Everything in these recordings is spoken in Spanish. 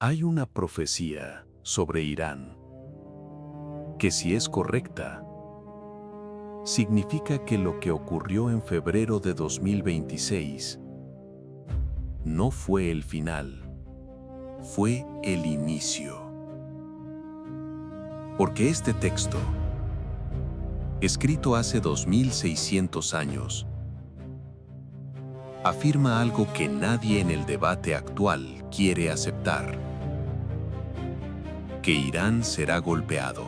Hay una profecía sobre Irán que, si es correcta, significa que lo que ocurrió en febrero de 2026 no fue el final, fue el inicio. Porque este texto, escrito hace 2600 años, afirma algo que nadie en el debate actual quiere aceptar: que Irán será golpeado.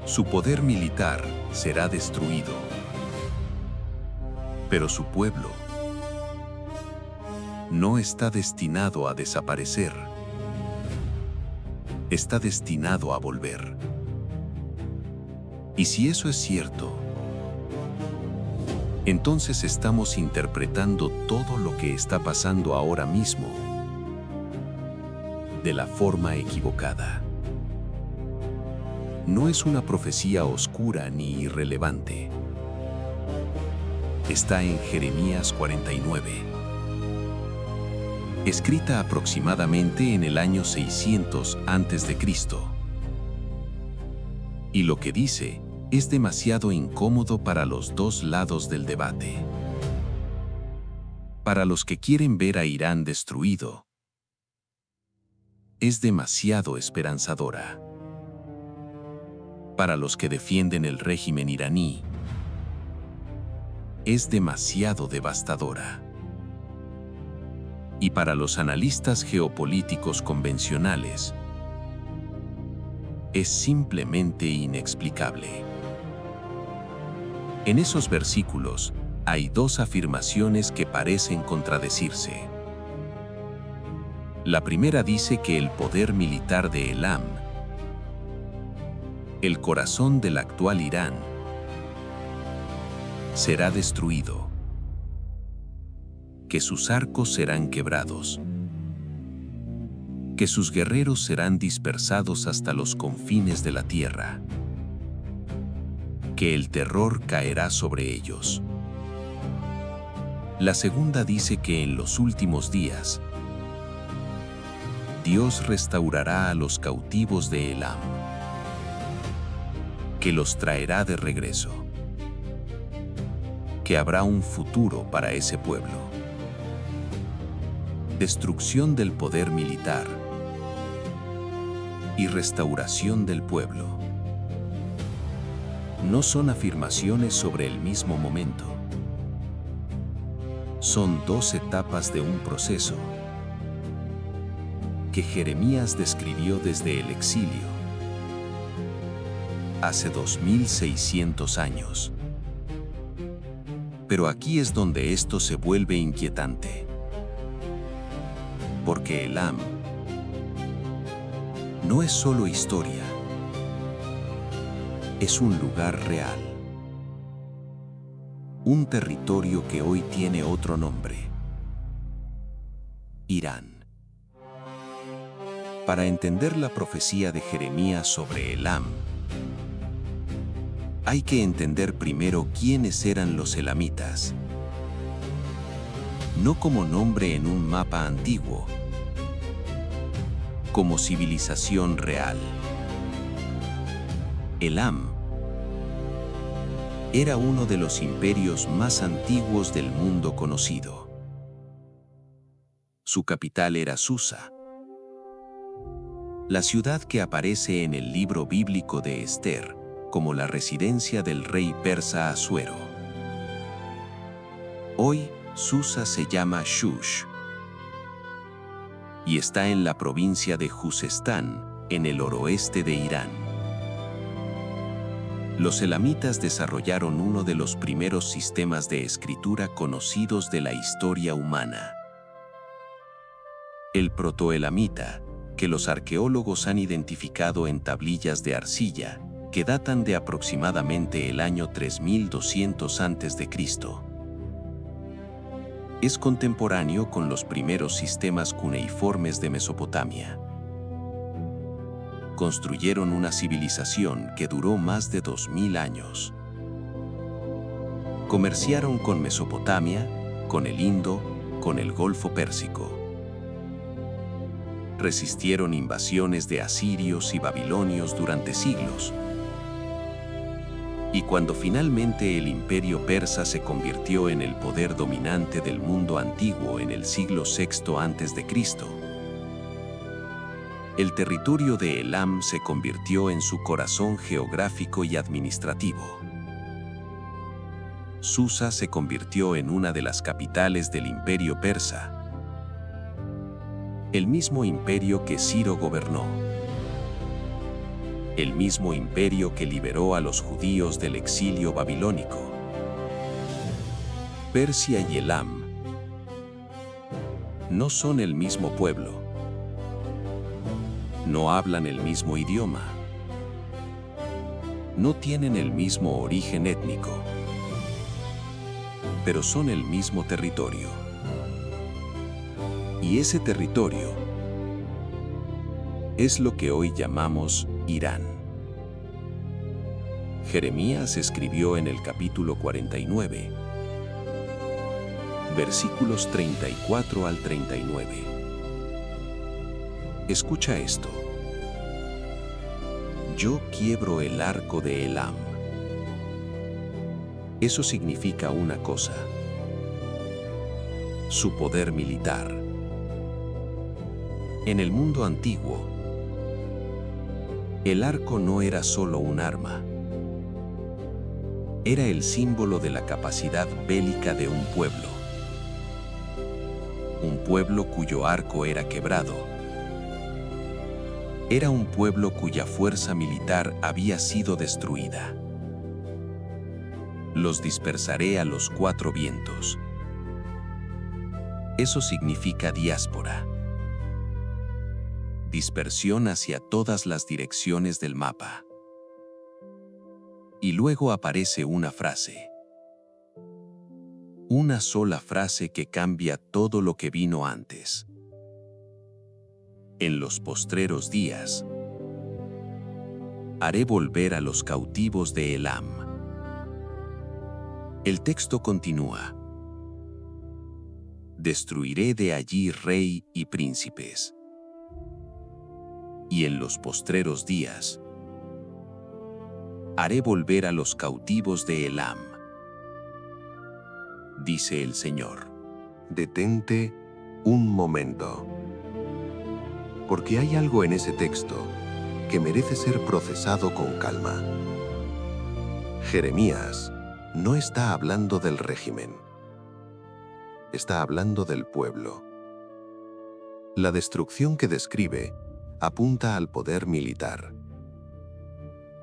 Su poder militar será destruido. Pero su pueblo no está destinado a desaparecer. Está destinado a volver. Y si eso es cierto, entonces estamos interpretando todo lo que está pasando ahora mismo de la forma equivocada. No es una profecía oscura ni irrelevante. Está en Jeremías 49, escrita aproximadamente en el año 600 a.C. Y lo que dice es demasiado incómodo para los dos lados del debate. Para los que quieren ver a Irán destruido, es demasiado esperanzadora. Para los que defienden el régimen iraní, es demasiado devastadora. Y para los analistas geopolíticos convencionales, es simplemente inexplicable. En esos versículos hay dos afirmaciones que parecen contradecirse. La primera dice que el poder militar de Elam, el corazón del actual Irán, será destruido, que sus arcos serán quebrados, que sus guerreros serán dispersados hasta los confines de la tierra, que el terror caerá sobre ellos. La segunda dice que en los últimos días, Dios restaurará a los cautivos de Elam, que los traerá de regreso, que habrá un futuro para ese pueblo. Destrucción del poder militar y restauración del pueblo. No son afirmaciones sobre el mismo momento. Son dos etapas de un proceso que Jeremías describió desde el exilio, hace 2600 años. Pero aquí es donde esto se vuelve inquietante. Porque Elam no es solo historia, es un lugar real. Un territorio que hoy tiene otro nombre: Irán. Para entender la profecía de Jeremías sobre Elam, hay que entender primero quiénes eran los elamitas. No como nombre en un mapa antiguo, como civilización real. Elam era uno de los imperios más antiguos del mundo conocido. Su capital era Susa, la ciudad que aparece en el libro bíblico de Esther como la residencia del rey persa Asuero. Hoy, Susa se llama Shush y está en la provincia de Juzestán, en el noroeste de Irán. Los elamitas desarrollaron uno de los primeros sistemas de escritura conocidos de la historia humana. El protoelamita, que los arqueólogos han identificado en tablillas de arcilla, que datan de aproximadamente el año 3200 a.C. Es contemporáneo con los primeros sistemas cuneiformes de Mesopotamia. Construyeron una civilización que duró más de 2000 años. Comerciaron con Mesopotamia, con el Indo, con el Golfo Pérsico. resistieron invasiones de asirios y babilonios durante siglos. Y cuando finalmente el imperio persa se convirtió en el poder dominante del mundo antiguo en el siglo VI a.C., el territorio de Elam se convirtió en su corazón geográfico y administrativo. Susa se convirtió en una de las capitales del imperio persa, el mismo imperio que Ciro gobernó, el mismo imperio que liberó a los judíos del exilio babilónico. Persia y Elam no son el mismo pueblo. No hablan el mismo idioma. No tienen el mismo origen étnico. Pero son el mismo territorio. Y ese territorio es lo que hoy llamamos Irán. Jeremías escribió en el capítulo 49, versículos 34 al 39. Escucha esto. Yo quiebro el arco de Elam. Eso significa una cosa: su poder militar. En el mundo antiguo, el arco no era solo un arma. Era el símbolo de la capacidad bélica de un pueblo. Un pueblo cuyo arco era quebrado. Era un pueblo cuya fuerza militar había sido destruida. Los dispersaré a los cuatro vientos. Eso significa diáspora. Dispersión hacia todas las direcciones del mapa. Y luego aparece una frase. Una sola frase que cambia todo lo que vino antes. En los postreros días, haré volver a los cautivos de Elam. El texto continúa. Destruiré de allí rey y príncipes. Y en los postreros días, haré volver a los cautivos de Elam. Dice el Señor. Detente un momento. Porque hay algo en ese texto que merece ser procesado con calma. Jeremías no está hablando del régimen. Está hablando del pueblo. La destrucción que describe apunta al poder militar,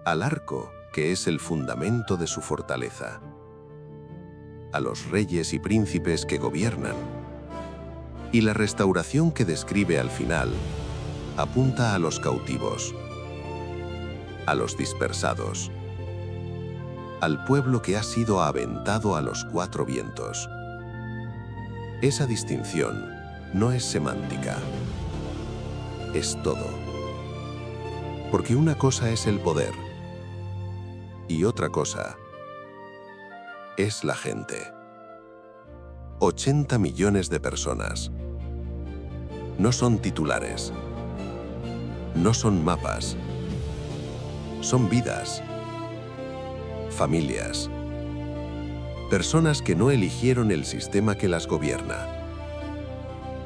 al arco, que es el fundamento de su fortaleza, a los reyes y príncipes que gobiernan, y la restauración que describe al final apunta a los cautivos, a los dispersados, al pueblo que ha sido aventado a los cuatro vientos. Esa distinción no es semántica, es todo. Porque una cosa es el poder y otra cosa es la gente. 80 millones de personas. No son titulares. No son mapas. Son vidas. Familias. Personas que no eligieron el sistema que las gobierna.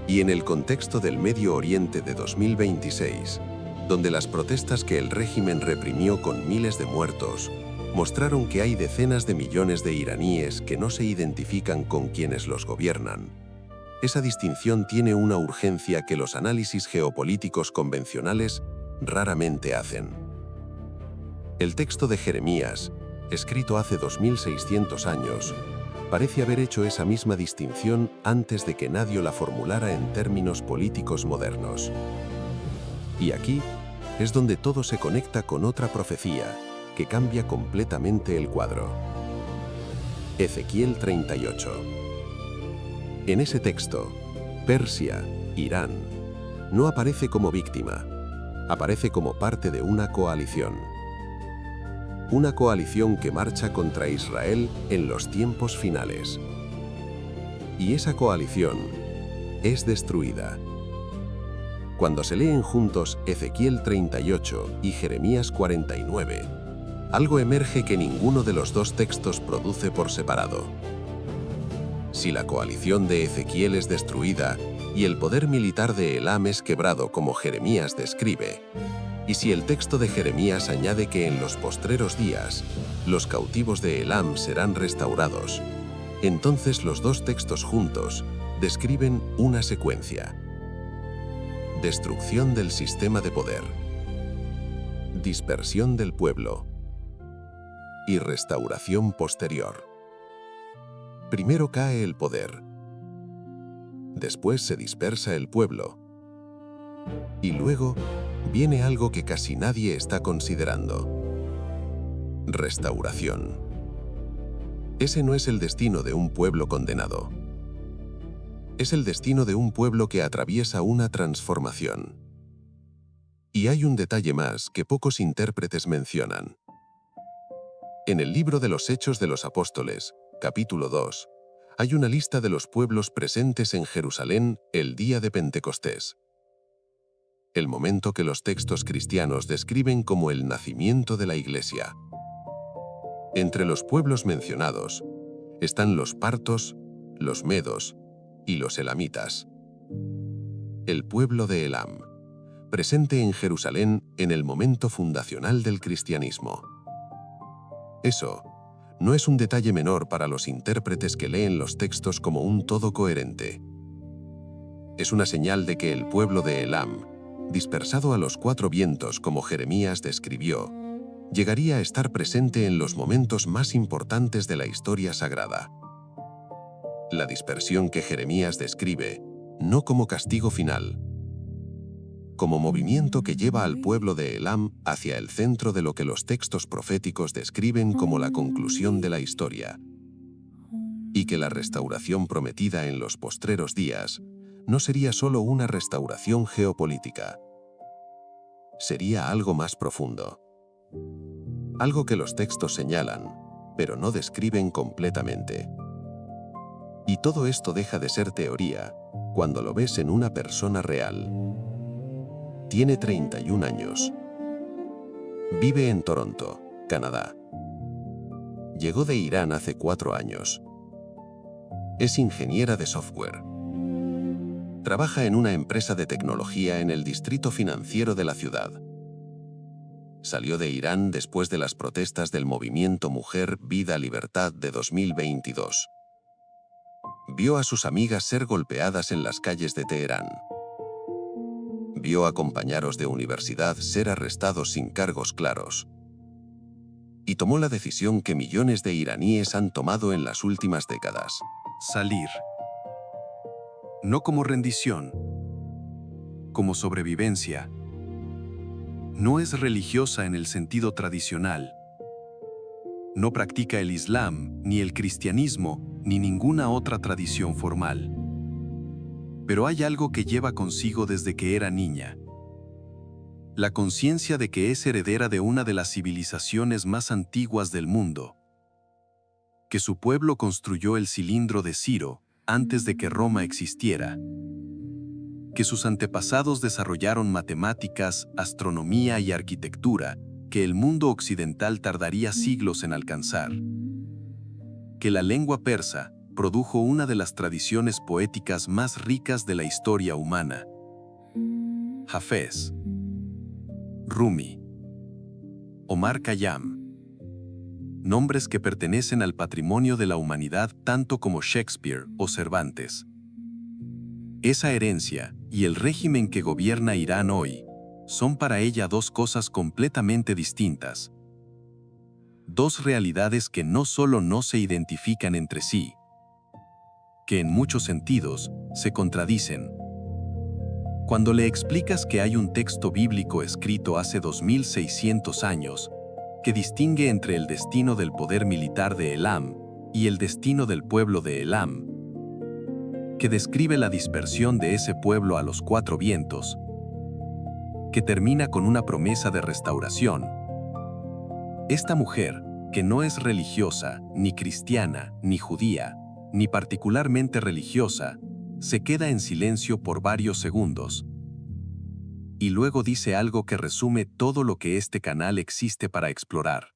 Y en el contexto del Medio Oriente de 2026, donde las protestas que el régimen reprimió con miles de muertos, mostraron que hay decenas de millones de iraníes que no se identifican con quienes los gobiernan, esa distinción tiene una urgencia que los análisis geopolíticos convencionales raramente hacen. El texto de Jeremías, escrito hace 2600 años, parece haber hecho esa misma distinción antes de que nadie la formulara en términos políticos modernos. Y aquí es donde todo se conecta con otra profecía que cambia completamente el cuadro. Ezequiel 38. En ese texto, Persia, Irán, no aparece como víctima, aparece como parte de una coalición. Una coalición que marcha contra Israel en los tiempos finales. Y esa coalición es destruida. Cuando se leen juntos Ezequiel 38 y Jeremías 49, algo emerge que ninguno de los dos textos produce por separado. Si la coalición de Ezequiel es destruida y el poder militar de Elam es quebrado como Jeremías describe, y si el texto de Jeremías añade que en los postreros días los cautivos de Elam serán restaurados, entonces los dos textos juntos describen una secuencia. Destrucción del sistema de poder, dispersión del pueblo y restauración posterior. Primero cae el poder, después se dispersa el pueblo y luego viene algo que casi nadie está considerando: restauración. Ese no es el destino de un pueblo condenado. Es el destino de un pueblo que atraviesa una transformación. Y hay un detalle más que pocos intérpretes mencionan. En el libro de los Hechos de los Apóstoles, capítulo 2, hay una lista de los pueblos presentes en Jerusalén el día de Pentecostés. El momento que los textos cristianos describen como el nacimiento de la Iglesia. Entre los pueblos mencionados están los partos, los medos y los elamitas. El pueblo de Elam, presente en Jerusalén en el momento fundacional del cristianismo. Eso no es un detalle menor para los intérpretes que leen los textos como un todo coherente. Es una señal de que el pueblo de Elam, dispersado a los cuatro vientos como Jeremías describió, llegaría a estar presente en los momentos más importantes de la historia sagrada. La dispersión que Jeremías describe, no como castigo final, como movimiento que lleva al pueblo de Elam hacia el centro de lo que los textos proféticos describen como la conclusión de la historia, y que la restauración prometida en los postreros días no sería solo una restauración geopolítica. Sería algo más profundo. Algo que los textos señalan, pero no describen completamente. Y todo esto deja de ser teoría cuando lo ves en una persona real. Tiene 31 años. Vive en Toronto, Canadá. Llegó de Irán hace 4 años. Es ingeniera de software. Trabaja en una empresa de tecnología en el distrito financiero de la ciudad. Salió de Irán después de las protestas del movimiento Mujer, Vida, Libertad de 2022. Vio a sus amigas ser golpeadas en las calles de Teherán. Vio a compañeros de universidad ser arrestados sin cargos claros. Y tomó la decisión que millones de iraníes han tomado en las últimas décadas: salir. No como rendición, como sobrevivencia. No es religiosa en el sentido tradicional. No practica el Islam, ni el cristianismo, ni ninguna otra tradición formal. Pero hay algo que lleva consigo desde que era niña. La conciencia de que es heredera de una de las civilizaciones más antiguas del mundo. Que su pueblo construyó el cilindro de Ciro antes de que Roma existiera. Que sus antepasados desarrollaron matemáticas, astronomía y arquitectura que el mundo occidental tardaría siglos en alcanzar. Que la lengua persa produjo una de las tradiciones poéticas más ricas de la historia humana. Hafez, Rumi, Omar Khayyam. Nombres que pertenecen al patrimonio de la humanidad tanto como Shakespeare o Cervantes. Esa herencia y el régimen que gobierna Irán hoy son para ella dos cosas completamente distintas. Dos realidades que no solo no se identifican entre sí, que en muchos sentidos se contradicen. Cuando le explicas que hay un texto bíblico escrito hace 2600 años que distingue entre el destino del poder militar de Elam y el destino del pueblo de Elam, que describe la dispersión de ese pueblo a los cuatro vientos, que termina con una promesa de restauración. Esta mujer, que no es religiosa, ni cristiana, ni judía, ni particularmente religiosa, se queda en silencio por varios segundos. Y luego dice algo que resume todo lo que este canal existe para explorar.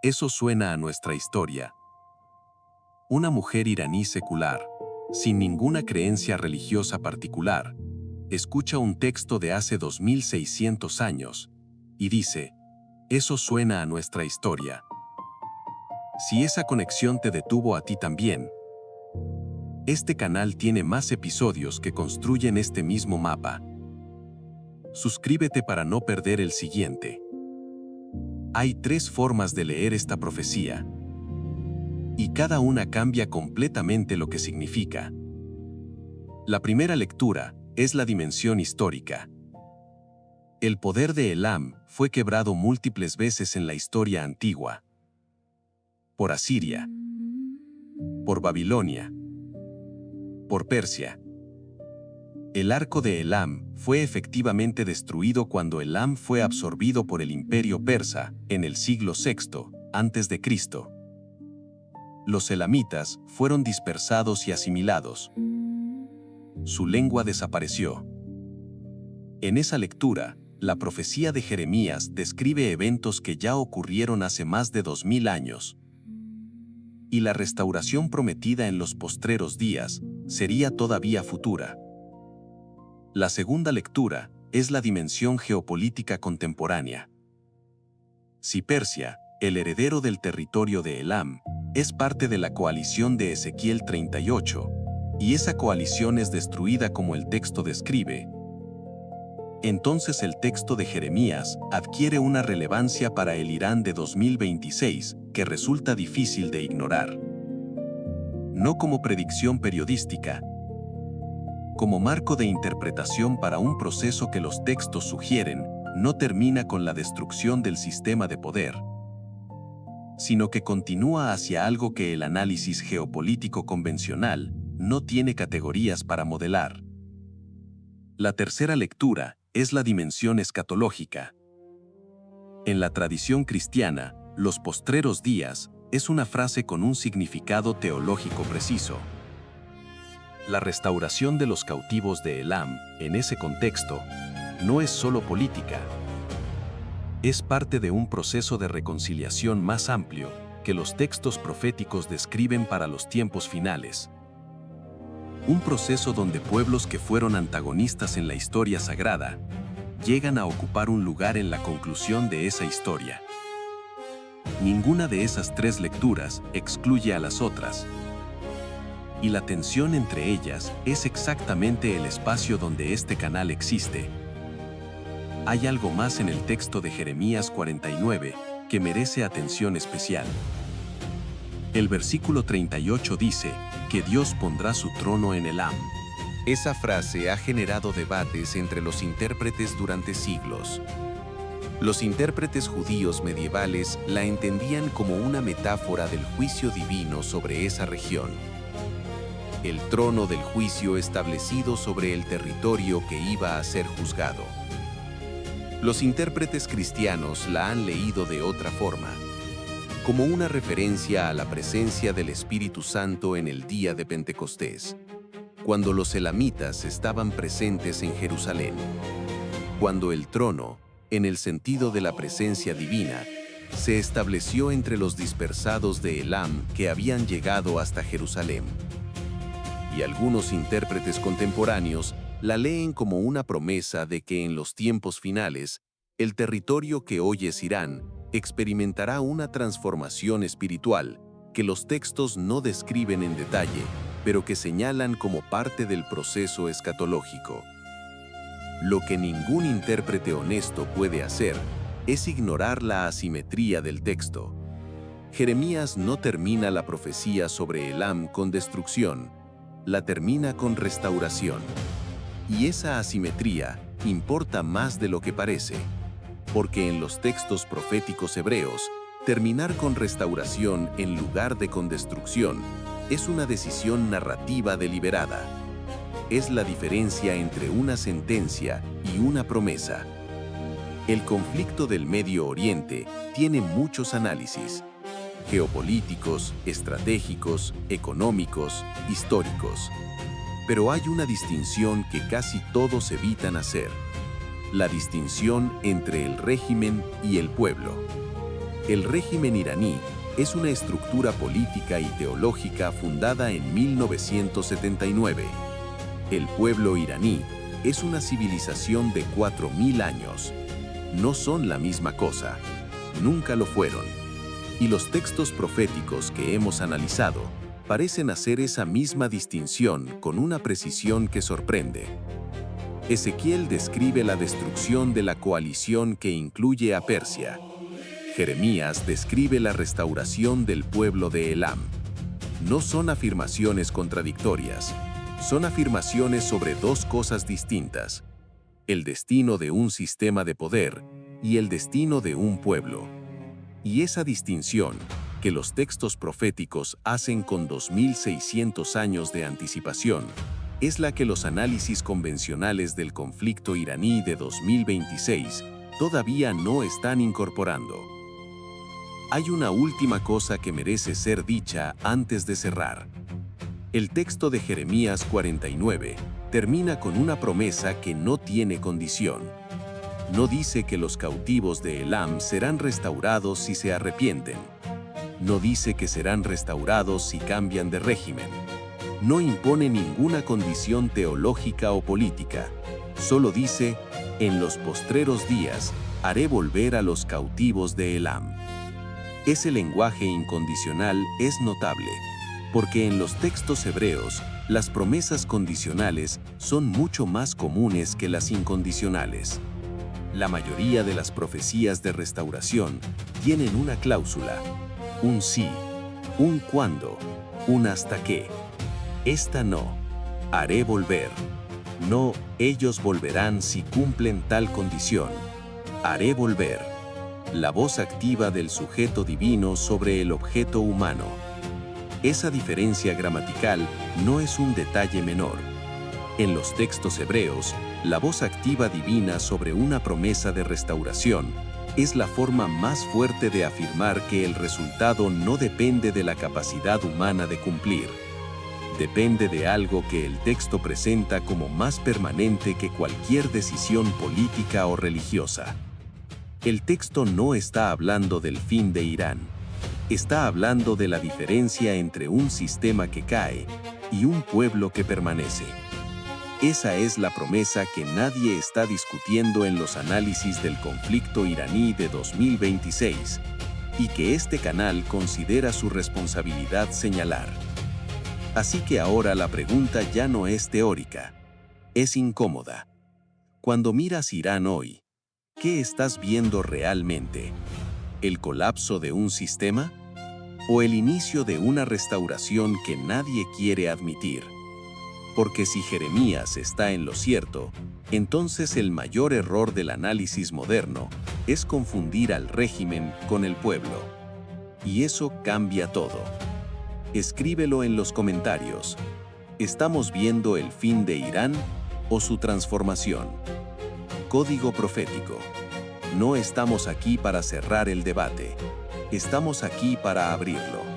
Eso suena a nuestra historia. Una mujer iraní secular, sin ninguna creencia religiosa particular, escucha un texto de hace 2600 años y dice, eso suena a nuestra historia. Si esa conexión te detuvo a ti también, este canal tiene más episodios que construyen este mismo mapa. Suscríbete para no perder el siguiente. Hay 3 formas de leer esta profecía, y cada una cambia completamente lo que significa. La primera lectura es la dimensión histórica. El poder de Elam fue quebrado múltiples veces en la historia antigua. Por Asiria, por Babilonia, por Persia. El arco de Elam fue efectivamente destruido cuando Elam fue absorbido por el imperio persa en el siglo VI a.C. Los elamitas fueron dispersados y asimilados. Su lengua desapareció. En esa lectura, la profecía de Jeremías describe eventos que ya ocurrieron hace más de 2000 años. Y la restauración prometida en los postreros días sería todavía futura. La segunda lectura es la dimensión geopolítica contemporánea. Si Persia, el heredero del territorio de Elam, es parte de la coalición de Ezequiel 38, y esa coalición es destruida como el texto describe, entonces el texto de Jeremías adquiere una relevancia para el Irán de 2026 que resulta difícil de ignorar. No como predicción periodística, como marco de interpretación para un proceso que los textos sugieren no termina con la destrucción del sistema de poder, sino que continúa hacia algo que el análisis geopolítico convencional no tiene categorías para modelar. La tercera lectura es la dimensión escatológica. En la tradición cristiana, los postreros días es una frase con un significado teológico preciso. La restauración de los cautivos de Elam, en ese contexto, no es solo política. Es parte de un proceso de reconciliación más amplio que los textos proféticos describen para los tiempos finales. Un proceso donde pueblos que fueron antagonistas en la historia sagrada llegan a ocupar un lugar en la conclusión de esa historia. Ninguna de esas 3 lecturas excluye a las otras. Y la tensión entre ellas es exactamente el espacio donde este canal existe. Hay algo más en el texto de Jeremías 49 que merece atención especial. El versículo 38 dice que Dios pondrá su trono en Elam. Esa frase ha generado debates entre los intérpretes durante siglos. Los intérpretes judíos medievales la entendían como una metáfora del juicio divino sobre esa región. El trono del juicio establecido sobre el territorio que iba a ser juzgado. Los intérpretes cristianos la han leído de otra forma, como una referencia a la presencia del Espíritu Santo en el día de Pentecostés, cuando los elamitas estaban presentes en Jerusalén, cuando el trono, en el sentido de la presencia divina, se estableció entre los dispersados de Elam que habían llegado hasta Jerusalén. Y algunos intérpretes contemporáneos la leen como una promesa de que en los tiempos finales, el territorio que hoy es Irán experimentará una transformación espiritual que los textos no describen en detalle, pero que señalan como parte del proceso escatológico. Lo que ningún intérprete honesto puede hacer es ignorar la asimetría del texto. Jeremías no termina la profecía sobre Elam con destrucción, la termina con restauración. Y esa asimetría importa más de lo que parece, porque en los textos proféticos hebreos, terminar con restauración en lugar de con destrucción es una decisión narrativa deliberada. Es la diferencia entre una sentencia y una promesa. El conflicto del Medio Oriente tiene muchos análisis: geopolíticos, estratégicos, económicos, históricos. Pero hay una distinción que casi todos evitan hacer: La distinción entre el régimen y el pueblo. El régimen iraní es una estructura política y teológica fundada en 1979. El pueblo iraní es una civilización de 4000 años. No son la misma cosa, nunca lo fueron. Y los textos proféticos que hemos analizado parecen hacer esa misma distinción con una precisión que sorprende. Ezequiel describe la destrucción de la coalición que incluye a Persia. Jeremías describe la restauración del pueblo de Elam. No son afirmaciones contradictorias, son afirmaciones sobre dos cosas distintas: el destino de un sistema de poder y el destino de un pueblo. Y esa distinción, que los textos proféticos hacen con 2600 años de anticipación, es la que los análisis convencionales del conflicto iraní de 2026 todavía no están incorporando. Hay una última cosa que merece ser dicha antes de cerrar. El texto de Jeremías 49 termina con una promesa que no tiene condición. No dice que los cautivos de Elam serán restaurados si se arrepienten. No dice que serán restaurados si cambian de régimen. No impone ninguna condición teológica o política. Solo dice: en los postreros días haré volver a los cautivos de Elam. Ese lenguaje incondicional es notable, porque en los textos hebreos, las promesas condicionales son mucho más comunes que las incondicionales. La mayoría de las profecías de restauración tienen una cláusula: un sí, un cuándo, un hasta qué. Esta no: haré volver. No, ellos volverán si cumplen tal condición. Haré volver. La voz activa del sujeto divino sobre el objeto humano. Esa diferencia gramatical no es un detalle menor. En los textos hebreos, la voz activa divina sobre una promesa de restauración es la forma más fuerte de afirmar que el resultado no depende de la capacidad humana de cumplir. Depende de algo que el texto presenta como más permanente que cualquier decisión política o religiosa. El texto no está hablando del fin de Irán. Está hablando de la diferencia entre un sistema que cae y un pueblo que permanece. Esa es la promesa que nadie está discutiendo en los análisis del conflicto iraní de 2026, y que este canal considera su responsabilidad señalar. Así que ahora la pregunta ya no es teórica, es incómoda. Cuando miras Irán hoy, ¿qué estás viendo realmente? ¿El colapso de un sistema? ¿O el inicio de una restauración que nadie quiere admitir? Porque si Jeremías está en lo cierto, entonces el mayor error del análisis moderno es confundir al régimen con el pueblo. Y eso cambia todo. Escríbelo en los comentarios. ¿Estamos viendo el fin de Irán o su transformación? Código profético. No estamos aquí para cerrar el debate. Estamos aquí para abrirlo.